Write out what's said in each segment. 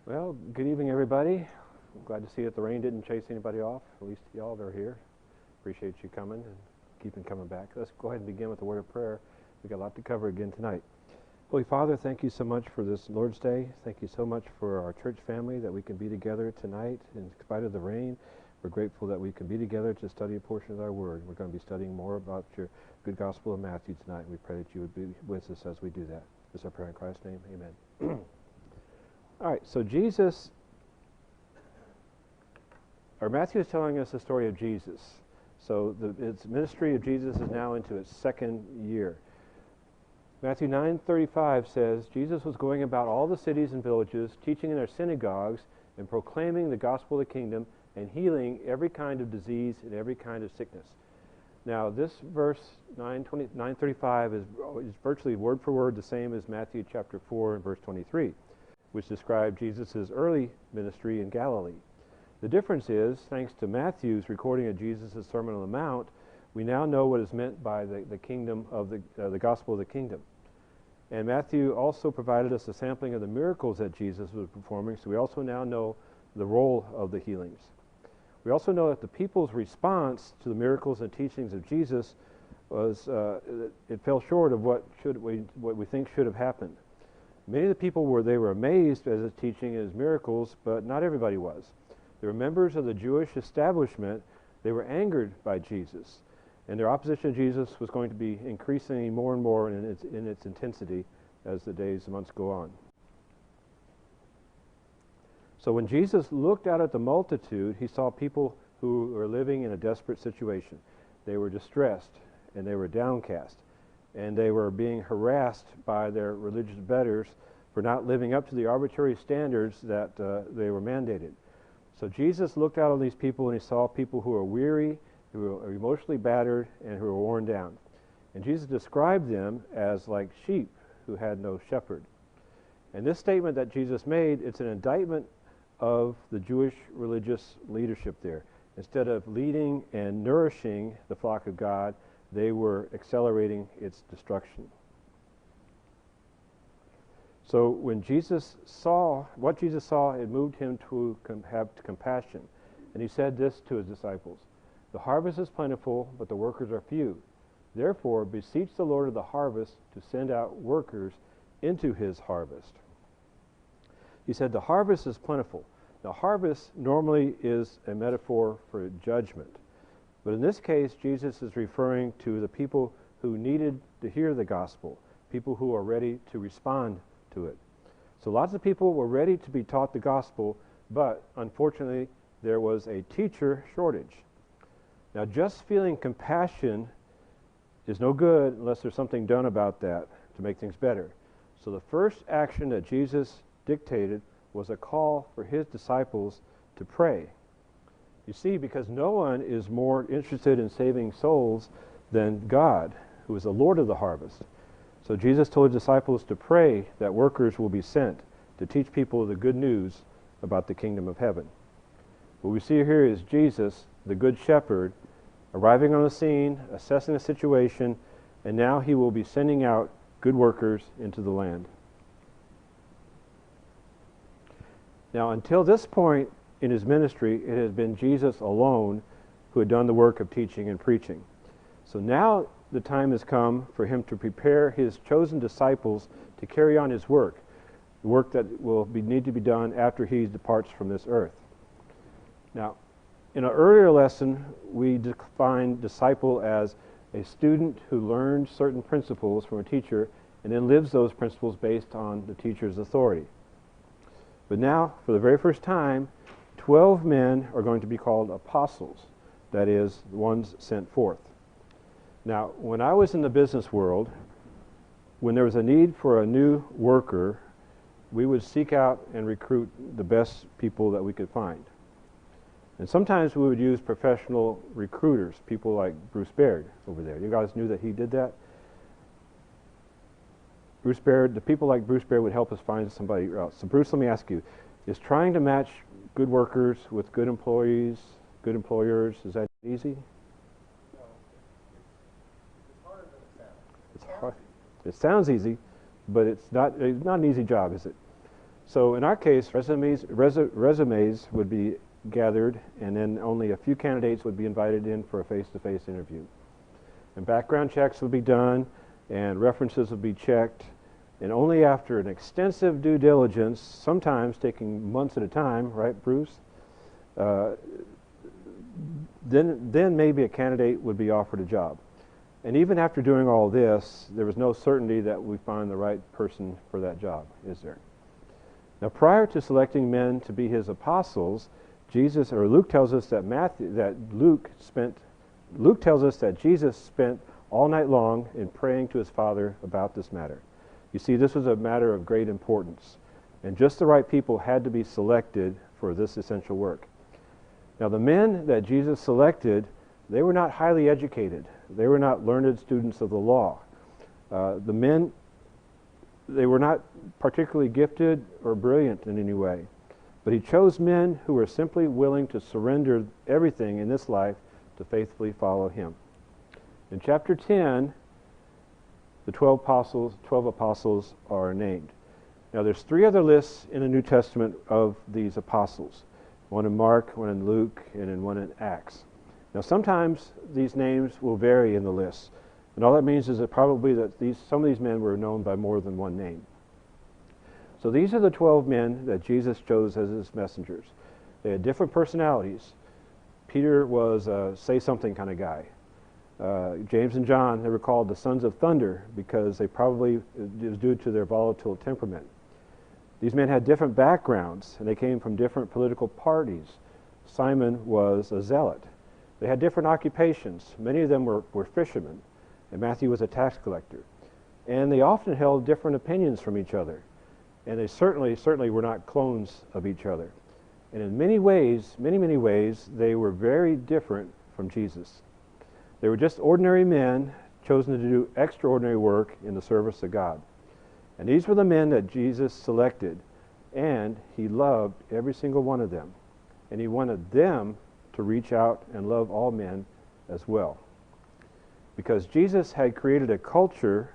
Well, good evening, everybody. I'm glad to see that the rain didn't chase anybody off. At least y'all are here. Appreciate you coming and keeping coming back. Let's go ahead and begin with a word of prayer. We've got a lot to cover again tonight. Holy Father, thank you so much for this Lord's Day. Thank you so much for our church family that we can be together tonight in spite of the rain. We're grateful that we can be together to study a portion of our word. We're going to be studying more about your good gospel of Matthew tonight. We pray that you would be with us as we do that. This is our prayer in Christ's name. Amen. All right, so Matthew is telling us the story of Jesus. So its ministry of Jesus is now into its second year. Matthew 9:35 says, Jesus was going about all the cities and villages, teaching in their synagogues and proclaiming the gospel of the kingdom and healing every kind of disease and every kind of sickness. Now, this verse 9:35 is virtually word for word the same as Matthew chapter 4 and verse 23, which describe Jesus' early ministry in Galilee. The difference is, thanks to Matthew's recording of Jesus' Sermon on the Mount, we now know what is meant by the kingdom of the gospel of the kingdom. And Matthew also provided us a sampling of the miracles that Jesus was performing, so we also now know the role of the healings. We also know that the people's response to the miracles and teachings of Jesus was, it fell short of what we think should have happened. Many of the people were amazed at his teaching and his miracles, but not everybody was. There were members of the Jewish establishment. They were angered by Jesus, and their opposition to Jesus was going to be increasing more and more in its intensity as the days and months go on. So when Jesus looked out at the multitude, he saw people who were living in a desperate situation. They were distressed, and they were downcast, and they were being harassed by their religious betters for not living up to the arbitrary standards that they were mandated. So Jesus looked out on these people, and he saw people who were weary, who were emotionally battered, and who were worn down. And Jesus described them as like sheep who had no shepherd. And this statement that Jesus made, it's an indictment of the Jewish religious leadership there. Instead of leading and nourishing the flock of God, they were accelerating its destruction. So when Jesus saw, it moved him to have compassion. And he said this to his disciples, "The harvest is plentiful, but the workers are few. Therefore, beseech the Lord of the harvest to send out workers into his harvest." He said the harvest is plentiful. Now, harvest normally is a metaphor for judgment. But in this case, Jesus is referring to the people who needed to hear the gospel, people who are ready to respond to it. So lots of people were ready to be taught the gospel, but unfortunately, there was a teacher shortage. Now, just feeling compassion is no good unless there's something done about that to make things better. So the first action that Jesus dictated was a call for his disciples to pray. You see, because no one is more interested in saving souls than God, who is the Lord of the harvest. So Jesus told his disciples to pray that workers will be sent to teach people the good news about the kingdom of heaven. What we see here is Jesus, the good shepherd, arriving on the scene, assessing the situation, and now he will be sending out good workers into the land. Now, until this point in his ministry, it has been Jesus alone who had done the work of teaching and preaching. So now the time has come for him to prepare his chosen disciples to carry on his work, the work that will need to be done after he departs from this earth. Now, in an earlier lesson, we defined disciple as a student who learns certain principles from a teacher and then lives those principles based on the teacher's authority. But now, for the very first time, 12 men are going to be called apostles, that is, the ones sent forth. Now, when I was in the business world, when there was a need for a new worker, we would seek out and recruit the best people that we could find. And sometimes we would use professional recruiters, people like Bruce Baird over there. You guys knew that he did that? Bruce Baird, the people like Bruce Baird would help us find somebody else. So Bruce, let me ask you, is trying to match good workers with good employees, good employers, is that easy? No, it's harder than it sounds. It's hard. It sounds easy, but it's not an easy job, is it? So in our case, resumes would be gathered, and then only a few candidates would be invited in for a face-to-face interview. And background checks would be done, and references would be checked, and only after an extensive due diligence, sometimes taking months at a time, right, Bruce? Then maybe a candidate would be offered a job. And even after doing all this, there was no certainty that we find the right person for that job, is there? Now, prior to selecting men to be his apostles, Luke tells us that Luke tells us that Jesus spent all night long in praying to his Father about this matter. You see, this was a matter of great importance, and just the right people had to be selected for this essential work. Now, the men that Jesus selected, they were not highly educated. They were not learned students of the law. The men, they were not particularly gifted or brilliant in any way. But he chose men who were simply willing to surrender everything in this life to faithfully follow him. In chapter 10, the 12 apostles are named. Now, there's 3 other lists in the New Testament of these apostles. One in Mark, one in Luke, and one in Acts. Now, sometimes these names will vary in the list, and all that means is that probably that some of these men were known by more than one name. So these are the 12 men that Jesus chose as his messengers. They had different personalities. Peter was a say-something kind of guy. James and John, they were called the sons of thunder because it was due to their volatile temperament. These men had different backgrounds, and they came from different political parties. Simon was a zealot. They had different occupations. Many of them were fishermen, and Matthew was a tax collector. And they often held different opinions from each other. And they certainly were not clones of each other. And in many ways, many ways, they were very different from Jesus. They were just ordinary men chosen to do extraordinary work in the service of God. And these were the men that Jesus selected, and he loved every single one of them. And he wanted them to reach out and love all men as well. Because Jesus had created a culture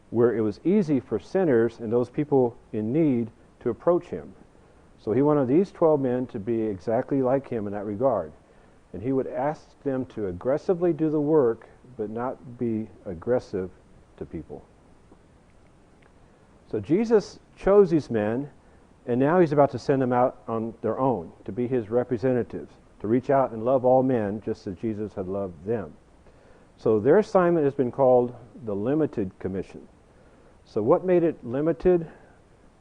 where it was easy for sinners and those people in need to approach him. So he wanted these 12 men to be exactly like him in that regard. And he would ask them to aggressively do the work, but not be aggressive to people. So Jesus chose these men, and now he's about to send them out on their own to be his representatives, to reach out and love all men just as Jesus had loved them. So their assignment has been called the Limited Commission. So what made it limited?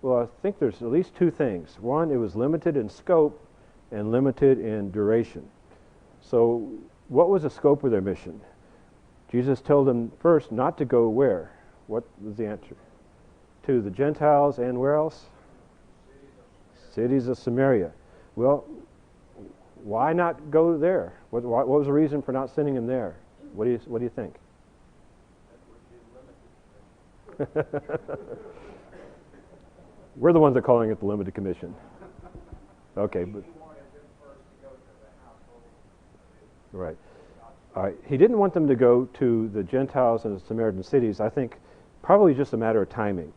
Well, I think there's at least 2 things. One, it was limited in scope and limited in duration. So what was the scope of their mission? Jesus told them first not to go where? What was the answer? To the Gentiles and where else? Cities of Samaria. Well, why not go there? What was the reason for not sending him there? What do you think? We're the ones that are calling it the Limited Commission. Okay, but right. He didn't want them to go to the Gentiles and the Samaritan cities. I think probably just a matter of timing.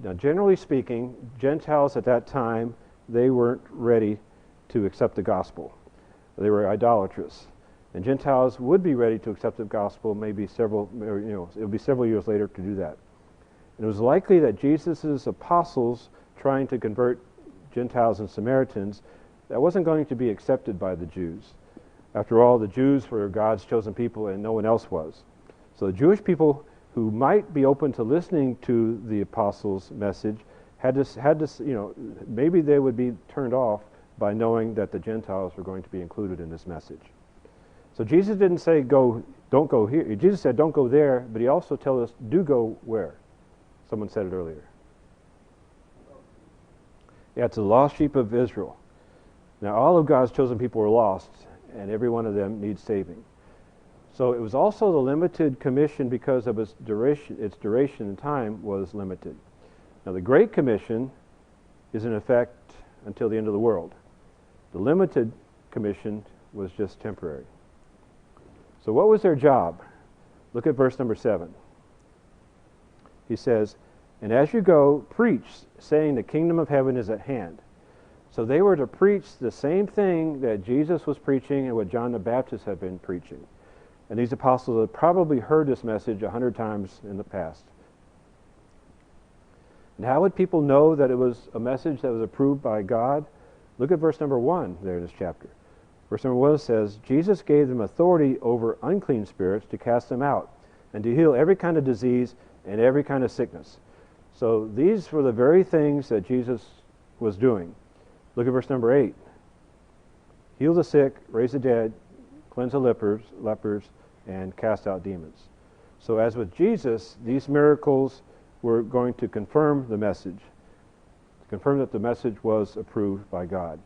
Now, generally speaking, Gentiles at that time, they weren't ready to accept the gospel. They were idolatrous. And Gentiles would be ready to accept the gospel it would be several years later to do that. And it was likely that Jesus' apostles trying to convert Gentiles and Samaritans, that wasn't going to be accepted by the Jews. After all, the Jews were God's chosen people and no one else was. So the Jewish people who might be open to listening to the apostles' message had to, maybe they would be turned off by knowing that the Gentiles were going to be included in this message. So Jesus didn't say don't go here. Jesus said don't go there, but he also tells us do go where? Someone said it earlier. Yeah, it's the lost sheep of Israel. Now all of God's chosen people were lost, and every one of them needs saving. So it was also the limited commission because of its duration and time was limited. Now the Great Commission is in effect until the end of the world. The limited commission was just temporary. So what was their job? Look at verse number 7. He says, And as you go, preach, saying the kingdom of heaven is at hand. So they were to preach the same thing that Jesus was preaching and what John the Baptist had been preaching. And these apostles had probably heard this message 100 times in the past. And how would people know that it was a message that was approved by God? Look at verse number 1 there in this chapter. Verse number 1 says, Jesus gave them authority over unclean spirits to cast them out and to heal every kind of disease and every kind of sickness. So these were the very things that Jesus was doing. Look at verse number 8. Heal the sick, raise the dead, cleanse the lepers, and cast out demons. So as with Jesus, these miracles were going to confirm the message, confirm that the message was approved by God.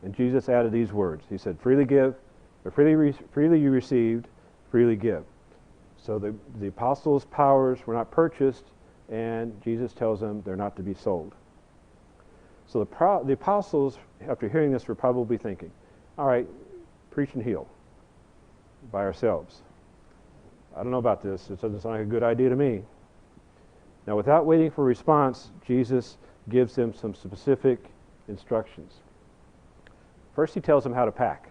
And Jesus added these words. He said, freely give, or freely you received, freely give. So the apostles' powers were not purchased, and Jesus tells them they're not to be sold. So the apostles, after hearing this, were probably thinking, all right, preach and heal by ourselves. I don't know about this. It doesn't sound like a good idea to me. Now, without waiting for a response, Jesus gives them some specific instructions. First, he tells them how to pack.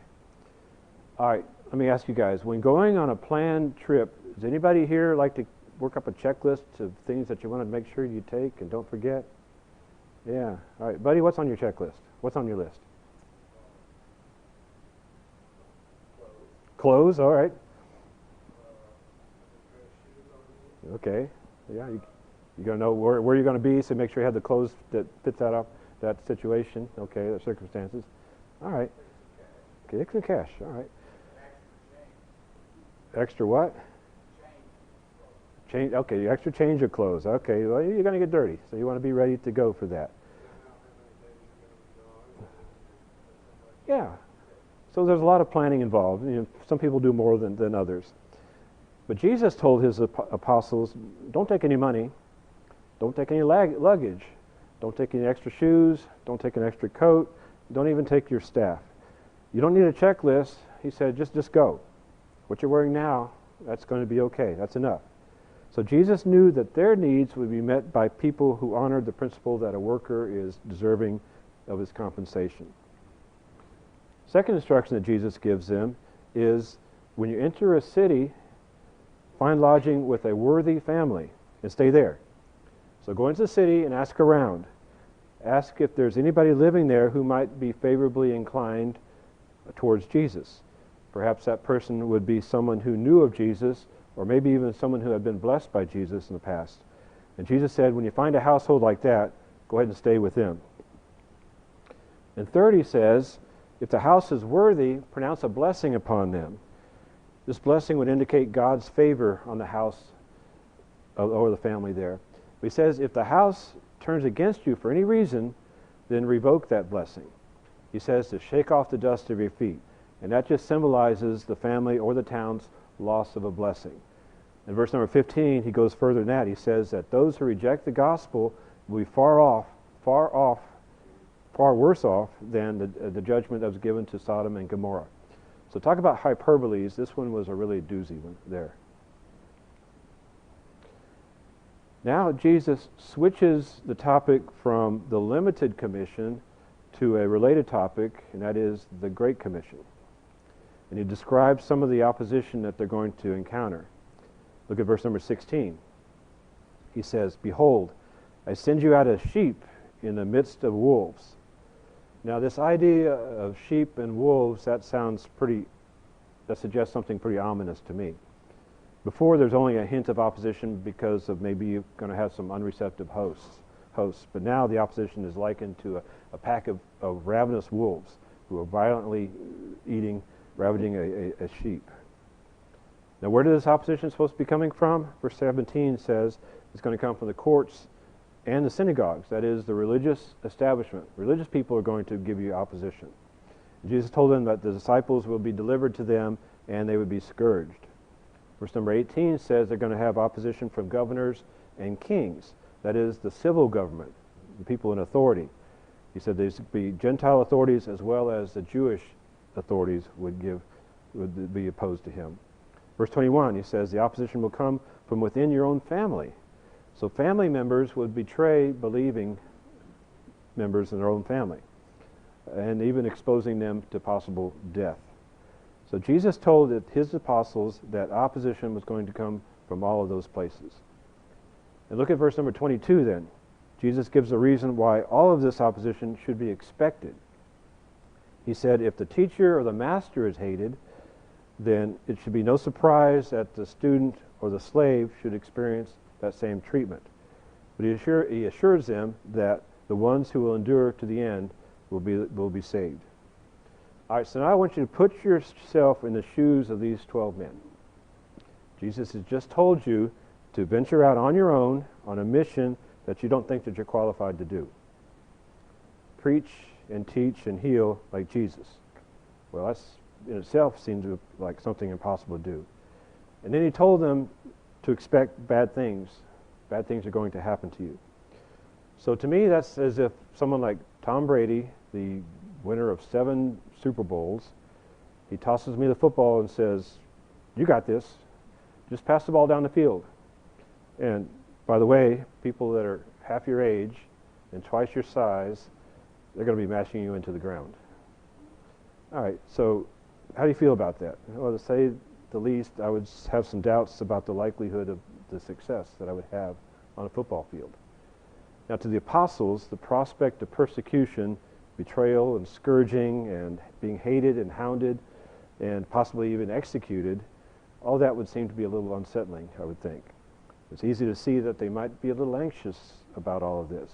All right, let me ask you guys, when going on a planned trip, does anybody here like to work up a checklist of things that you want to make sure you take and don't forget? Yeah. All right, buddy, what's on your checklist? What's on your list? Clothes, all right. Okay. Yeah, you're going to know where you're going to be, so make sure you have the clothes that fits that situation, okay, the circumstances. All right. Okay, extra cash, all right. Extra what? Change. Okay, extra change of clothes. Okay, well, you're going to get dirty, so you want to be ready to go for that. Yeah. So there's a lot of planning involved. You know, some people do more than others. But Jesus told his apostles, don't take any money, don't take any luggage, don't take any extra shoes, don't take an extra coat, don't even take your staff. You don't need a checklist. He said, just go. What you're wearing now, that's going to be okay. That's enough. So Jesus knew that their needs would be met by people who honored the principle that a worker is deserving of his compensation. Second instruction that Jesus gives them is when you enter a city, find lodging with a worthy family and stay there. So go into the city and ask around. Ask if there's anybody living there who might be favorably inclined towards Jesus. Perhaps that person would be someone who knew of Jesus, or maybe even someone who had been blessed by Jesus in the past. And Jesus said, when you find a household like that, go ahead and stay with them. And third, he says, if the house is worthy, pronounce a blessing upon them. This blessing would indicate God's favor on the house or the family there. But he says, if the house turns against you for any reason, then revoke that blessing. He says to shake off the dust of your feet. And that just symbolizes the family or the town's loss of a blessing. In verse number 15, he goes further than that. He says that those who reject the gospel will be far worse off than the judgment that was given to Sodom and Gomorrah. So talk about hyperboles. This one was a really doozy one there. Now Jesus switches the topic from the limited commission to a related topic, and that is the Great Commission. And he describes some of the opposition that they're going to encounter. Look at verse number 16. He says, behold, I send you out as sheep in the midst of wolves. Now this idea of sheep and wolves, that suggests something pretty ominous to me. Before, there's only a hint of opposition because of maybe you're going to have some unreceptive hosts. But now the opposition is likened to a pack of ravenous wolves who are violently ravaging a sheep. Now where is this opposition supposed to be coming from? Verse 17 says it's going to come from the courts and the synagogues, that is, the religious establishment. Religious people are going to give you opposition. Jesus told them that the disciples will be delivered to them and they would be scourged. Verse number 18 says they're going to have opposition from governors and kings, that is, the civil government, the people in authority. He said there's be Gentile authorities as well as the Jewish authorities would be opposed to him. Verse 21, he says the opposition will come from within your own family. So family members would betray believing members in their own family, and even exposing them to possible death. So Jesus told his apostles that opposition was going to come from all of those places. And look at verse number 22 then. Jesus gives a reason why all of this opposition should be expected. He said, if the teacher or the master is hated, then it should be no surprise that the student or the slave should experience that same treatment. But he assures them that the ones who will endure to the end will be saved. All right, so now I want you to put yourself in the shoes of these 12 men. Jesus has just told you to venture out on your own on a mission that you don't think that you're qualified to do. Preach and teach and heal like Jesus. Well, that's in itself seems like something impossible to do. And then he told them to expect bad things. Bad things are going to happen to you. So to me, that's as if someone like Tom Brady, the winner of 7 Super Bowls, he tosses me the football and says, you got this. Just pass the ball down the field. And by the way, people that are half your age and twice your size, they're going to be mashing you into the ground. All right, so how do you feel about that? Well, to say the least, I would have some doubts about the likelihood of the success that I would have on a football field. Now, to the apostles, the prospect of persecution, betrayal and scourging and being hated and hounded and possibly even executed, all that would seem to be a little unsettling, I would think. It's easy to see that they might be a little anxious about all of this,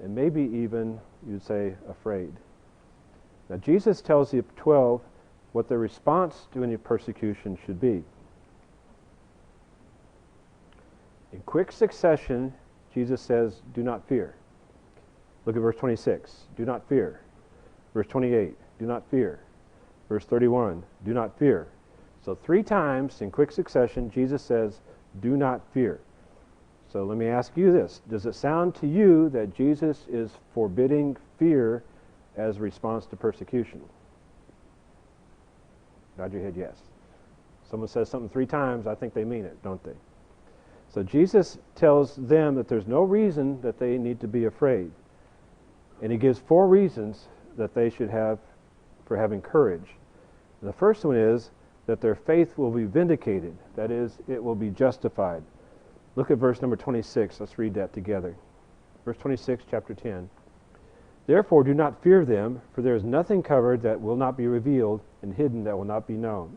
and maybe even, you'd say, afraid. Now, Jesus tells the 12 what their response to any persecution should be. In quick succession, Jesus says, do not fear. Look at verse 26, do not fear. Verse 28, do not fear. Verse 31, do not fear. So 3 times in quick succession, Jesus says, do not fear. So let me ask you this. Does it sound to you that Jesus is forbidding fear as a response to persecution? Nod your head yes. Someone says something 3 times, I think they mean it, don't they? So Jesus tells them that there's no reason that they need to be afraid. And he gives 4 reasons that they should have for having courage. And the first one is that their faith will be vindicated. That is, it will be justified. Look at verse number 26. Let's read that together. Verse 26, chapter 10. Therefore do not fear them, for there is nothing covered that will not be revealed, and hidden that will not be known.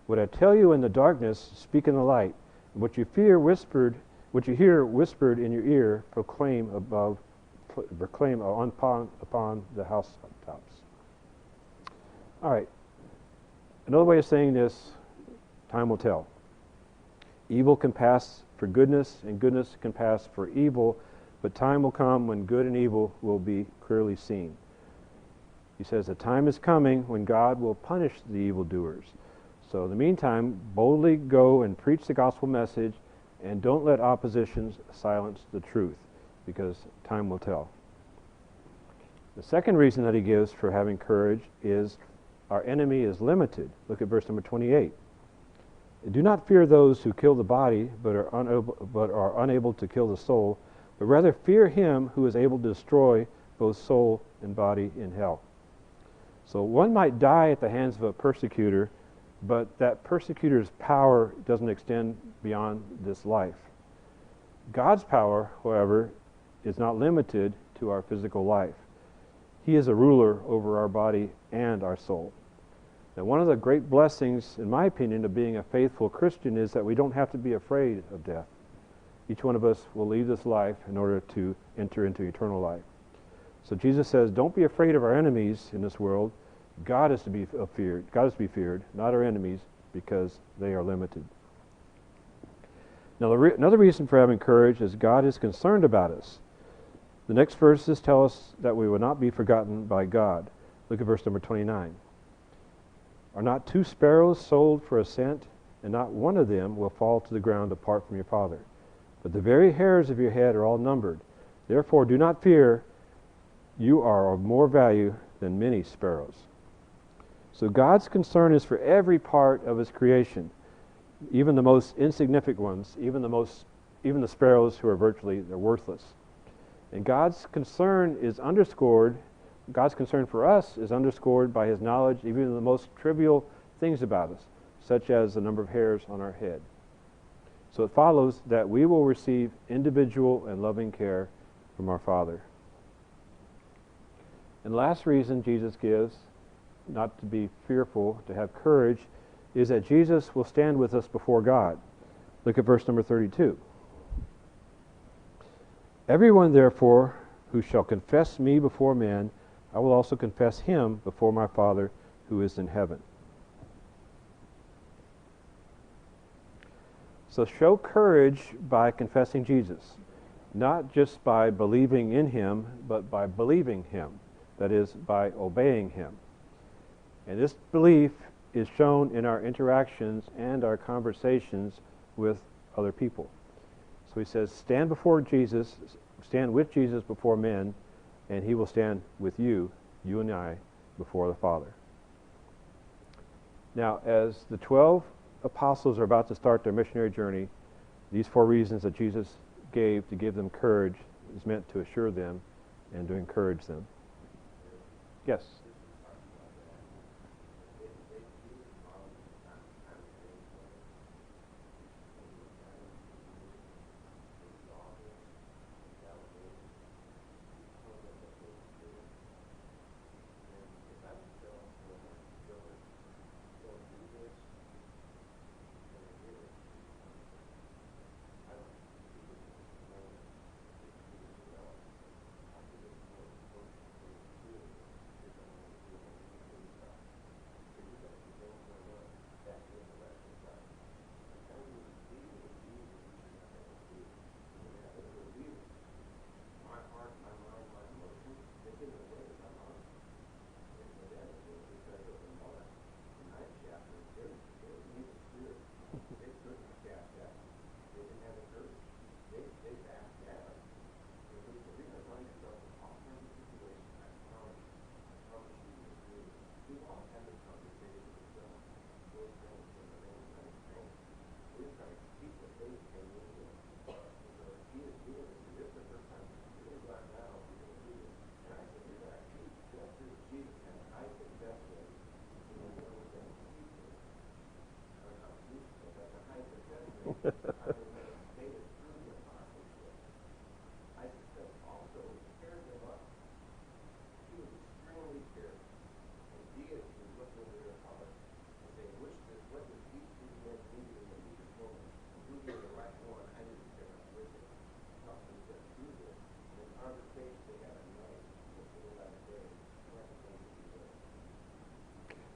What I tell you in the darkness, speak in the light. And what you hear whispered in your ear, proclaim upon the housetops. All right. Another way of saying this, time will tell. Evil can pass for goodness, and goodness can pass for evil, but time will come when good and evil will be clearly seen. He says the time is coming when God will punish the evildoers. So in the meantime, boldly go and preach the gospel message, and don't let opposition silence the truth, because time will tell. The second reason that he gives for having courage is our enemy is limited. Look at verse number 28. Do not fear those who kill the body, but are unable to kill the soul, but rather fear him who is able to destroy both soul and body in hell. So one might die at the hands of a persecutor, but that persecutor's power doesn't extend beyond this life. God's power, however, is not limited to our physical life. He is a ruler over our body and our soul. Now, one of the great blessings, in my opinion, of being a faithful Christian is that we don't have to be afraid of death. Each one of us will leave this life in order to enter into eternal life. So Jesus says, don't be afraid of our enemies in this world. God is to be feared. God is to be feared, not our enemies, because they are limited. Now, another reason for having courage is God is concerned about us. The next verses tell us that we will not be forgotten by God. Look at verse number 29. Are not 2 sparrows sold for a cent, and not one of them will fall to the ground apart from your Father? But the very hairs of your head are all numbered. Therefore do not fear, you are of more value than many sparrows. So God's concern is for every part of his creation, even the most insignificant ones, even the most even the sparrows who are virtually, they're worthless. And God's concern for us is underscored by his knowledge, even of the most trivial things about us, such as the number of hairs on our head. So it follows that we will receive individual and loving care from our Father. And the last reason Jesus gives, not to be fearful, to have courage, is that Jesus will stand with us before God. Look at verse number 32. Everyone, therefore, who shall confess me before men, I will also confess him before my Father who is in heaven. So show courage by confessing Jesus, not just by believing in him, but by believing him, that is, by obeying him. And this belief is shown in our interactions and our conversations with other people. So he says, stand with Jesus before men, and he will stand with you and I, before the Father. Now, as the 12 apostles are about to start their missionary journey, these 4 reasons that Jesus gave to give them courage is meant to assure them and to encourage them. Yes?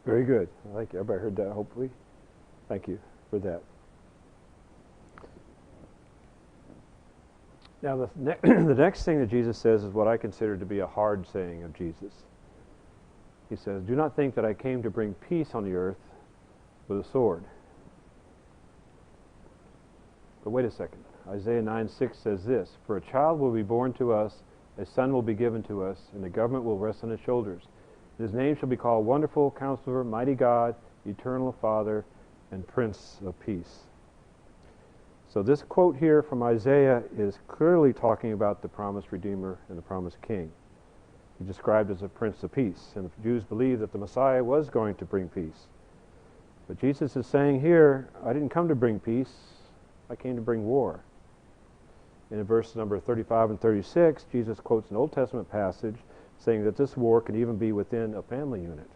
Very good. I like it. Everybody heard that, hopefully. Thank you for that. Now, the next thing that Jesus says is what I consider to be a hard saying of Jesus. He says, do not think that I came to bring peace on the earth with a sword. But wait a second. Isaiah 9:6 says this, for a child will be born to us, a son will be given to us, and the government will rest on his shoulders. His name shall be called Wonderful Counselor, Mighty God, Eternal Father, and Prince of Peace. So this quote here from Isaiah is clearly talking about the promised Redeemer and the promised King. He's described as a Prince of Peace, and the Jews believed that the Messiah was going to bring peace. But Jesus is saying here, I didn't come to bring peace, I came to bring war. And in verse number 35 and 36, Jesus quotes an Old Testament passage saying that this war can even be within a family unit.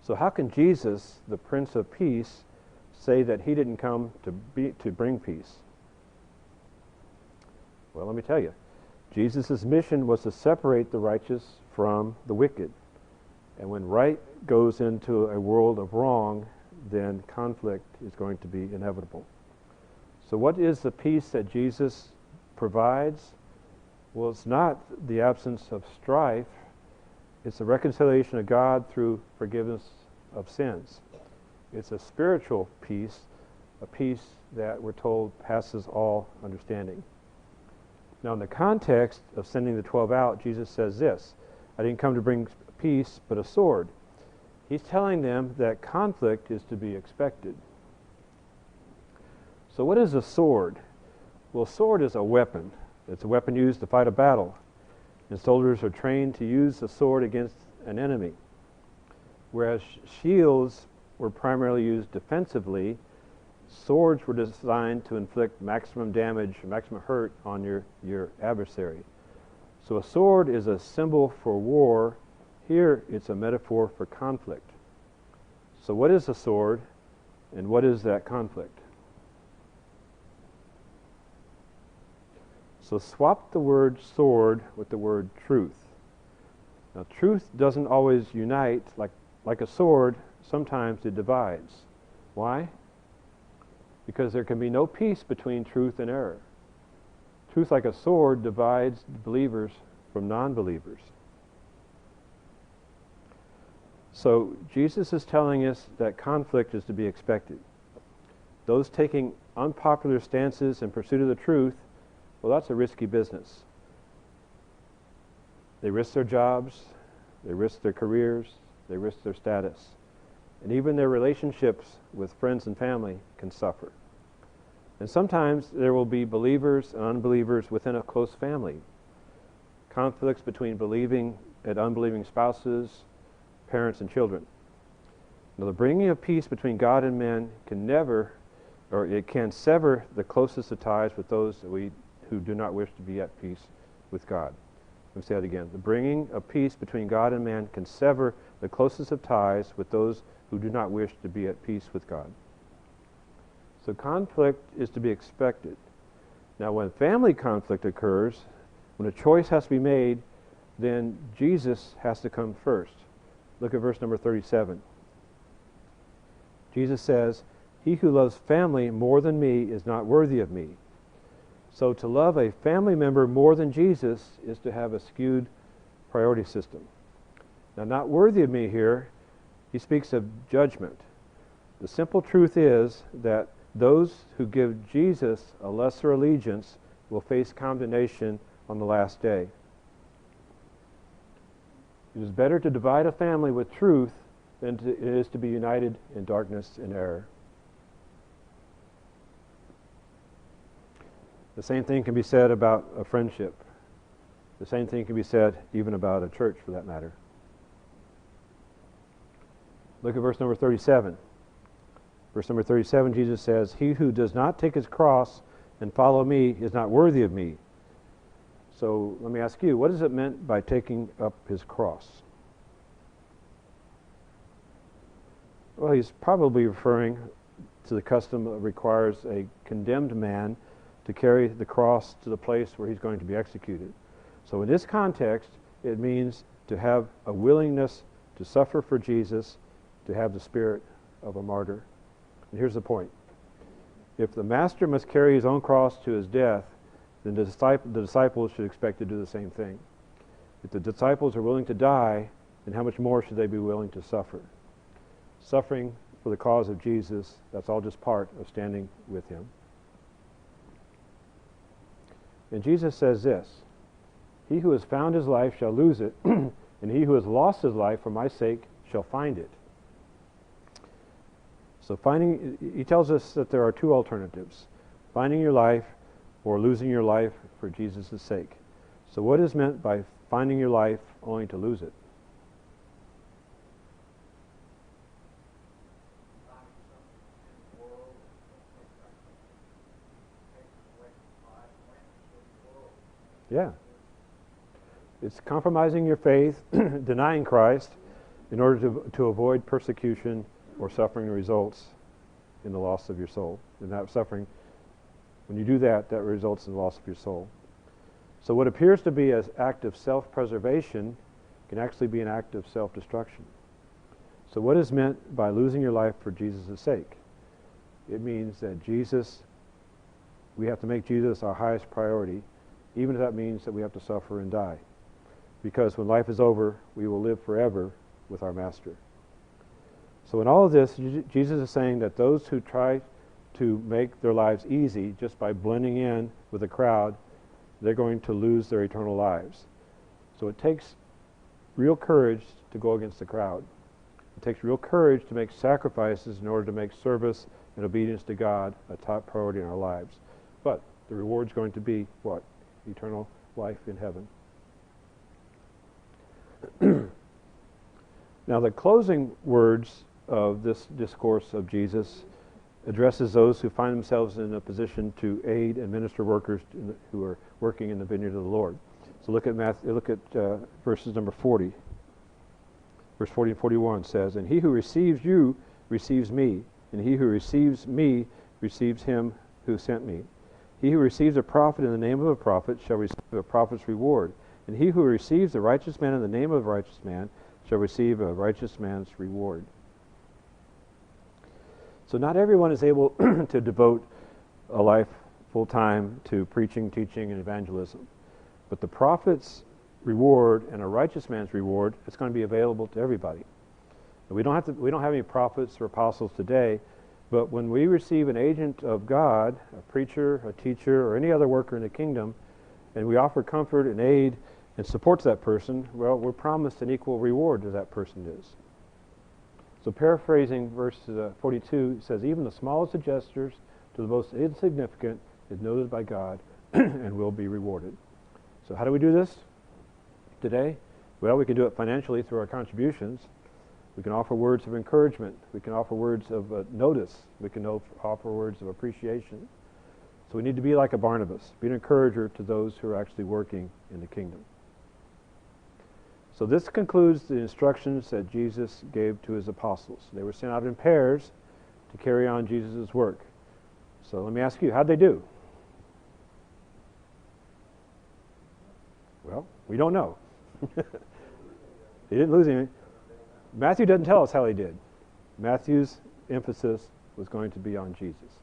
So how can Jesus, the Prince of Peace, say that he didn't come to bring peace? Well, let me tell you. Jesus' mission was to separate the righteous from the wicked. And when right goes into a world of wrong, then conflict is going to be inevitable. So what is the peace that Jesus provides? Well, it's not the absence of strife. It's the reconciliation of God through forgiveness of sins. It's a spiritual peace, a peace that we're told passes all understanding. Now, in the context of sending the 12 out, Jesus says this, I didn't come to bring peace, but a sword. He's telling them that conflict is to be expected. So what is a sword? Well, a sword is a weapon. It's a weapon used to fight a battle. And soldiers are trained to use the sword against an enemy. Whereas shields were primarily used defensively, swords were designed to inflict maximum damage, maximum hurt on your adversary. So a sword is a symbol for war. Here it's a metaphor for conflict. So what is a sword, and what is that conflict? So swap the word sword with the word truth. Now truth doesn't always unite like a sword. Sometimes it divides. Why? Because there can be no peace between truth and error. Truth, like a sword, divides believers from non-believers. So Jesus is telling us that conflict is to be expected. Those taking unpopular stances in pursuit of the truth, well, that's a risky business. They risk their jobs, they risk their careers, they risk their status. And even their relationships with friends and family can suffer. And sometimes there will be believers and unbelievers within a close family. Conflicts between believing and unbelieving spouses, parents and children. Now, the bringing of peace between God and men can never, or it can sever the closest of ties with those who do not wish to be at peace with God. Let me say that again. The bringing of peace between God and man can sever the closest of ties with those who do not wish to be at peace with God. So conflict is to be expected. Now, when family conflict occurs, when a choice has to be made, then Jesus has to come first. Look at verse number 37. Jesus says, "He who loves family more than me is not worthy of me." So to love a family member more than Jesus is to have a skewed priority system. Now, not worthy of me here, he speaks of judgment. The simple truth is that those who give Jesus a lesser allegiance will face condemnation on the last day. It is better to divide a family with truth than it is to be united in darkness and error. The same thing can be said about a friendship. The same thing can be said even about a church, for that matter. Look at verse number 37. Verse number 37, Jesus says, "He who does not take his cross and follow me is not worthy of me." So let me ask you, what is it meant by taking up his cross? Well, he's probably referring to the custom that requires a condemned man to carry the cross to the place where he's going to be executed. So in this context, it means to have a willingness to suffer for Jesus, to have the spirit of a martyr. And here's the point. If the master must carry his own cross to his death, then the disciples should expect to do the same thing. If the disciples are willing to die, then how much more should they be willing to suffer? Suffering for the cause of Jesus, that's all just part of standing with him. And Jesus says this, "He who has found his life shall lose it, and he who has lost his life for my sake shall find it." So he tells us that there are two alternatives, finding your life or losing your life for Jesus' sake. So what is meant by finding your life only to lose it? Yeah. It's compromising your faith, denying Christ, in order to avoid persecution or suffering results in the loss of your soul. And that suffering, when you do that, that results in the loss of your soul. So what appears to be an act of self-preservation can actually be an act of self-destruction. So what is meant by losing your life for Jesus' sake? It means that we have to make Jesus our highest priority, even if that means that we have to suffer and die. Because when life is over, we will live forever with our Master. So in all of this, Jesus is saying that those who try to make their lives easy just by blending in with the crowd, they're going to lose their eternal lives. So it takes real courage to go against the crowd. It takes real courage to make sacrifices in order to make service and obedience to God a top priority in our lives. But The reward's going to be what? Eternal life in heaven. Now, the closing words of this discourse of Jesus addresses those who find themselves in a position to aid and minister workers who are working in the vineyard of the Lord. So look at verses number 40. Verse 40 and 41 says, "And he who receives you receives me, and he who receives me receives him who sent me. He who receives a prophet in the name of a prophet shall receive a prophet's reward, and he who receives a righteous man in the name of a righteous man shall receive a righteous man's reward." So not everyone is able to devote a life full-time to preaching, teaching, and evangelism. But the prophet's reward and a righteous man's reward is going to be available to everybody. And we don't have any prophets or apostles today, but when we receive an agent of God, a preacher, a teacher, or any other worker in the kingdom, and we offer comfort and aid and support to that person, well, we're promised an equal reward as that person is. So paraphrasing verse 42, it says, "Even the smallest of gestures to the most insignificant is noted by God and will be rewarded." So how do we do this today? Well, we can do it financially through our contributions. We can offer words of encouragement. We can offer words of notice. We can offer words of appreciation. So we need to be like a Barnabas, be an encourager to those who are actually working in the kingdom. So this concludes the instructions that Jesus gave to his apostles. They were sent out in pairs to carry on Jesus' work. So let me ask you, how'd they do? Well, we don't know. They didn't lose anything. Matthew doesn't tell us how they did. Matthew's emphasis was going to be on Jesus.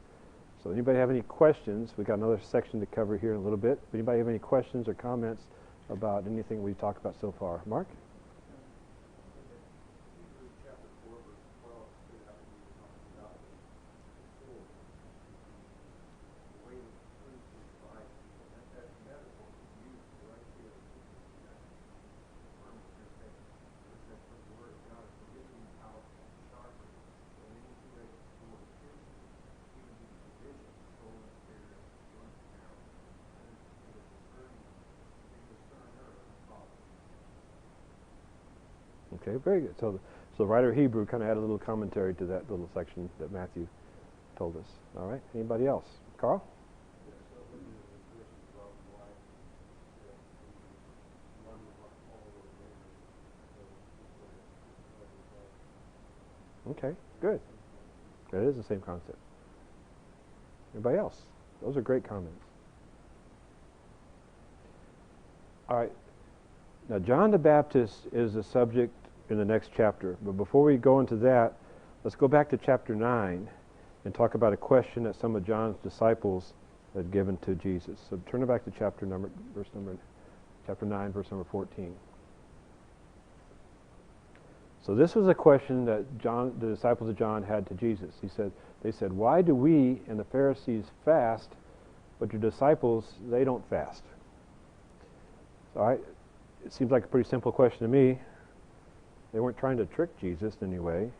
So anybody have any questions? We've got another section to cover here in a little bit. Anybody have any questions or comments about anything we've talked about so far? Mark? Hebrews chapter 4, verse 12 stood out to me about the sword. The way it proves to divide people. That metaphor is used right here. Affirming your faith. It says, "For the word of God is living and powerful, sharper than any two-edged sword, piercing even to the division of soul and spirit, joint and marrow, and is a discerner of thoughts." Okay, very good. So the writer of Hebrew kind of had a little commentary to that little section that Matthew told us. All right, anybody else? Carl? Okay, good. That is the same concept. Anybody else? Those are great comments. All right. Now, John the Baptist is the subject in the next chapter. But before we go into that, let's go back to chapter 9 and talk about a question that some of John's disciples had given to Jesus. So turn it back to chapter 9, verse number 14. So this was a question that the disciples of John had to Jesus. They said, "Why do we and the Pharisees fast, but your disciples, they don't fast?" So it seems like a pretty simple question to me. They weren't trying to trick Jesus in any way.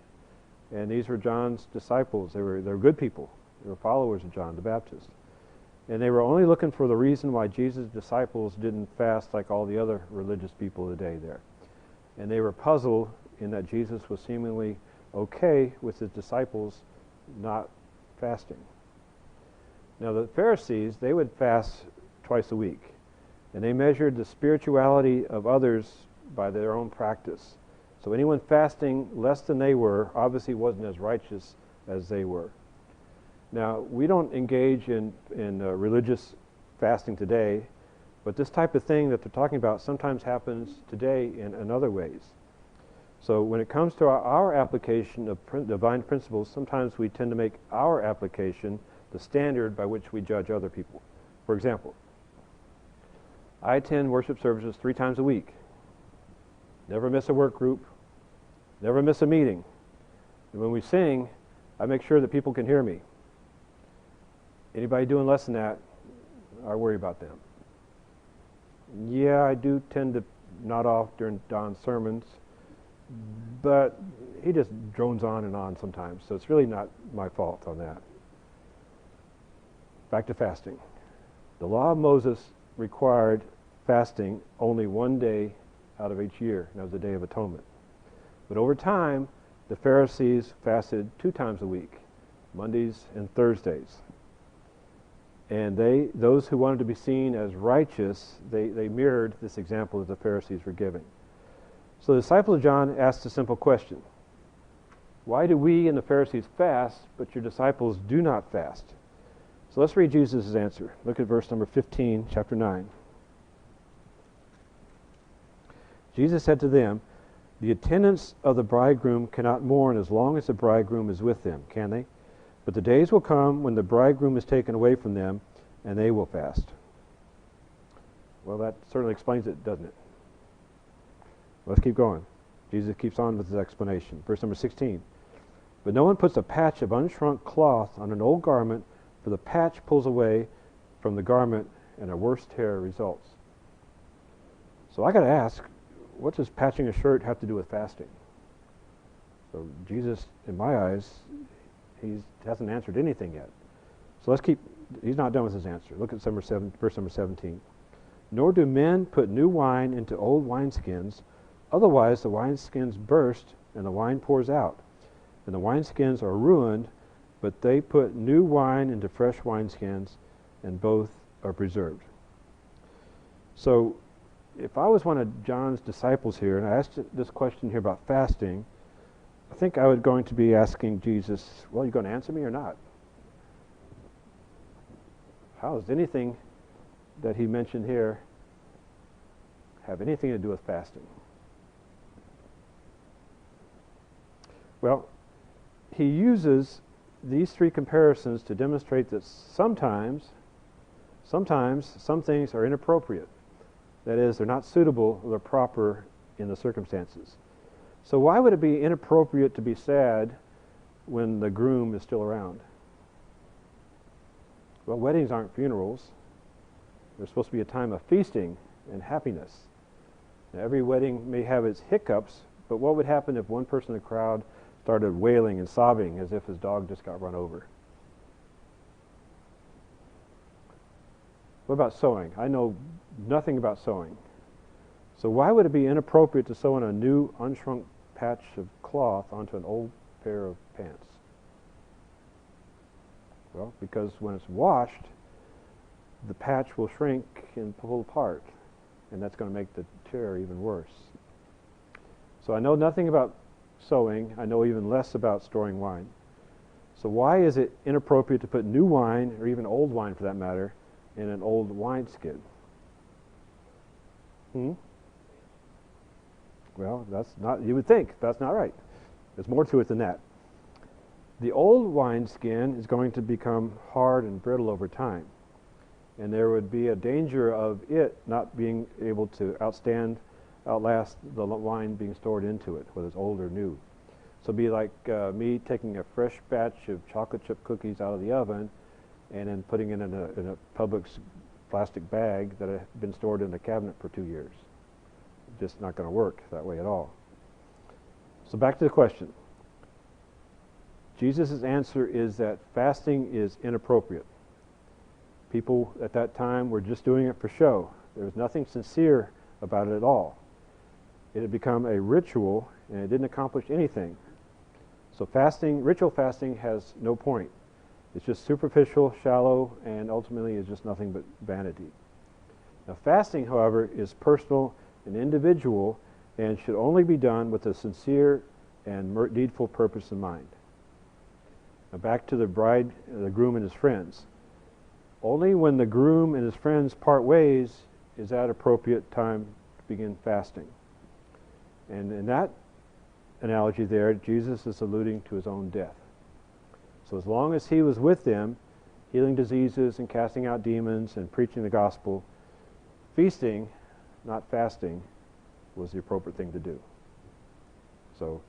And these were John's disciples. They were good people. They were followers of John the Baptist. And they were only looking for the reason why Jesus' disciples didn't fast like all the other religious people of the day there. And they were puzzled in that Jesus was seemingly okay with his disciples not fasting. Now the Pharisees, they would fast twice a week. And they measured the spirituality of others by their own practice. So anyone fasting less than they were obviously wasn't as righteous as they were. Now, we don't engage in religious fasting today, but this type of thing that they're talking about sometimes happens today in other ways. So when it comes to our application of divine principles, sometimes we tend to make our application the standard by which we judge other people. For example, I attend worship services 3 times a week. Never miss a work group. Never miss a meeting. And when we sing, I make sure that people can hear me. Anybody doing less than that, I worry about them. Yeah, I do tend to nod off during Don's sermons, but he just drones on and on sometimes, so it's really not my fault on that. Back to fasting. The law of Moses required fasting only one day out of each year, and that was the Day of Atonement. But over time, the Pharisees fasted 2 times a week, Mondays and Thursdays. And those who wanted to be seen as righteous, they mirrored this example that the Pharisees were giving. So the disciples of John asked a simple question. Why do we and the Pharisees fast, but your disciples do not fast? So let's read Jesus' answer. Look at verse number 15, chapter 9. Jesus said to them, the attendants of the bridegroom cannot mourn as long as the bridegroom is with them, can they? But the days will come when the bridegroom is taken away from them, and they will fast. Well, that certainly explains it, doesn't it? Let's keep going. Jesus keeps on with his explanation. Verse number 16. But no one puts a patch of unshrunk cloth on an old garment, for the patch pulls away from the garment, and a worse tear results. So I got to ask, what does patching a shirt have to do with fasting? So Jesus, in my eyes, he hasn't answered anything yet. So let's keep, he's not done with his answer. Look at verse number 17. Nor do men put new wine into old wineskins, otherwise the wineskins burst and the wine pours out, and the wineskins are ruined, but they put new wine into fresh wineskins, and both are preserved. So if I was one of John's disciples here, and I asked this question here about fasting, I think I was going to be asking Jesus, well, are you going to answer me or not? How does anything that he mentioned here have anything to do with fasting? Well, he uses these 3 comparisons to demonstrate that sometimes some things are inappropriate. That is, they're not suitable or they're proper in the circumstances. So why would it be inappropriate to be sad when the groom is still around? Well, weddings aren't funerals. They're supposed to be a time of feasting and happiness. Now, every wedding may have its hiccups, but what would happen if one person in the crowd started wailing and sobbing as if his dog just got run over? What about sewing? I know nothing about sewing. So why would it be inappropriate to sew in a new unshrunk patch of cloth onto an old pair of pants? Well, because when it's washed, the patch will shrink and pull apart, and that's going to make the tear even worse. So I know nothing about sewing. I know even less about storing wine. So why is it inappropriate to put new wine, or even old wine for that matter, in an old wineskin? Well, that's not, you would think, that's not right. There's more to it than that. The old wineskin is going to become hard and brittle over time, and there would be a danger of it not being able to outlast the wine being stored into it, whether it's old or new. So it'd be like me taking a fresh batch of chocolate chip cookies out of the oven and then putting it in a Publix plastic bag that had been stored in the cabinet for 2 years. Just not going to work that way at all. So back to the question. Jesus' answer is that fasting is inappropriate. People at that time were just doing it for show. There was nothing sincere about it at all. It had become a ritual, and it didn't accomplish anything. So ritual fasting has no point. It's just superficial, shallow, and ultimately is just nothing but vanity. Now, fasting, however, is personal and individual, and should only be done with a sincere and needful purpose in mind. Now, back to the groom and his friends. Only when the groom and his friends part ways is that appropriate time to begin fasting. And in that analogy there, Jesus is alluding to his own death. So as long as he was with them, healing diseases and casting out demons and preaching the gospel, feasting, not fasting, was the appropriate thing to do. So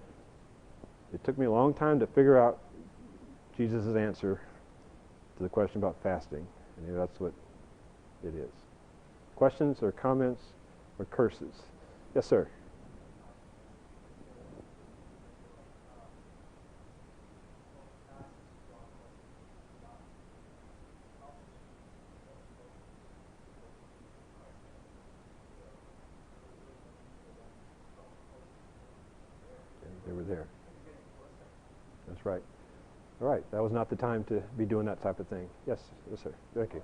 it took me a long time to figure out Jesus' answer to the question about fasting. And that's what it is. Questions or comments or curses? Yes, sir. They were there. That's right. All right. That was not the time to be doing that type of thing. Yes, yes, sir. Thank you.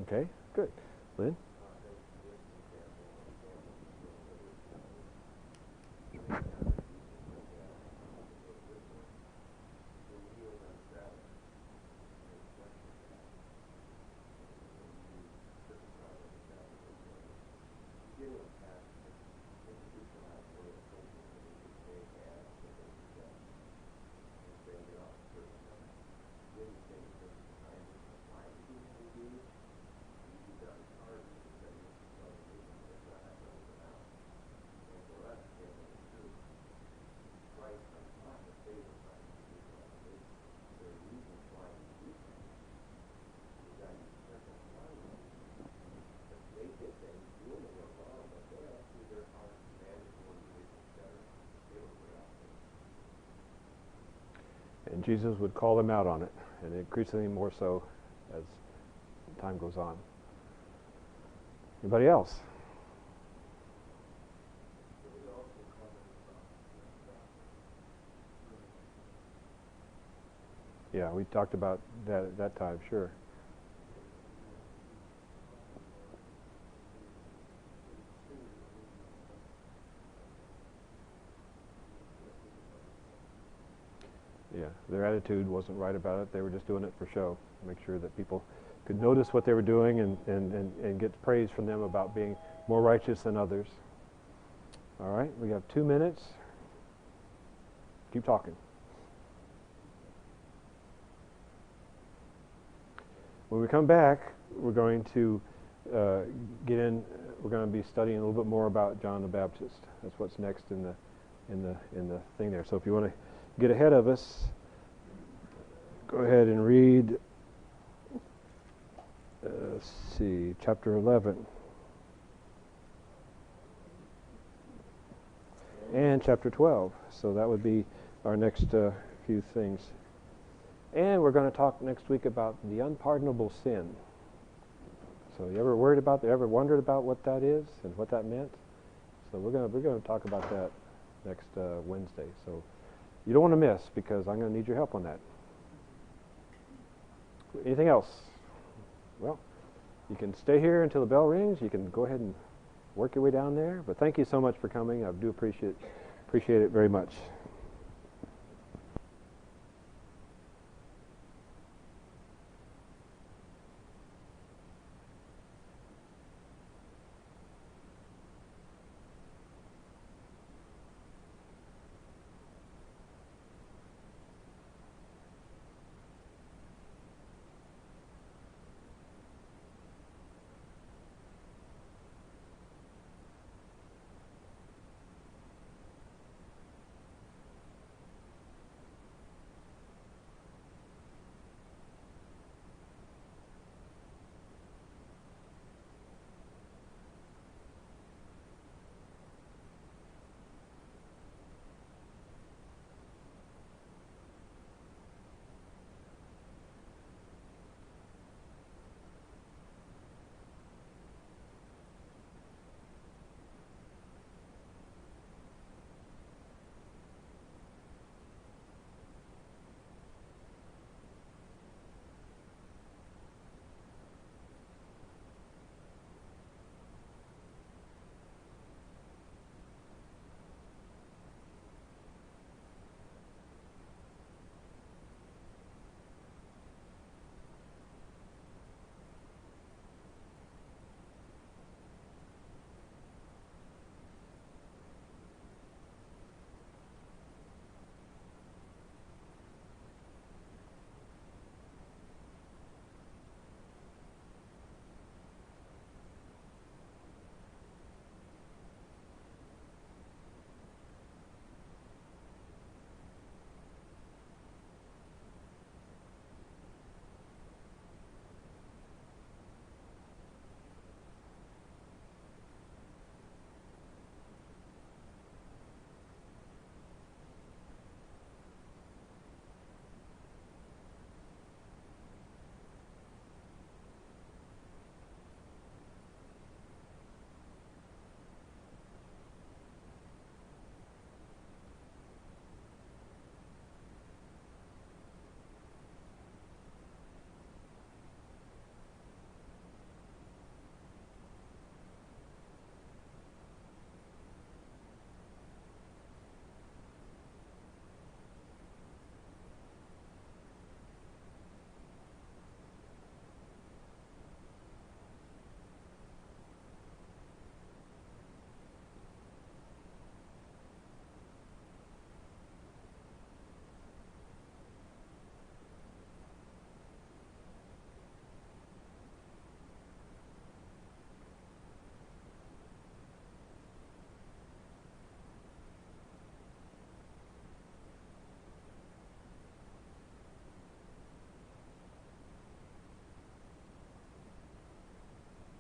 Okay, good. Lynn? And Jesus would call them out on it, and increasingly more so as time goes on. Anybody else? Yeah, we talked about that at that time, sure. Yeah, their attitude wasn't right about it. They were just doing it for show, make sure that people could notice what they were doing and get praise from them about being more righteous than others. All right, we have 2 minutes. Keep talking. When we come back, we're going to get in. We're going to be studying a little bit more about John the Baptist. That's what's next in the thing there. So if you want to get ahead of us, go ahead and read. Let's see, chapter 11 and chapter 12. So that would be our next few things. And we're going to talk next week about the unpardonable sin. So you ever wondered about what that is and what that meant? So we're going to talk about that next Wednesday. So you don't want to miss, because I'm going to need your help on that. Anything else? Well, you can stay here until the bell rings. You can go ahead and work your way down there. But thank you so much for coming. I do appreciate it very much.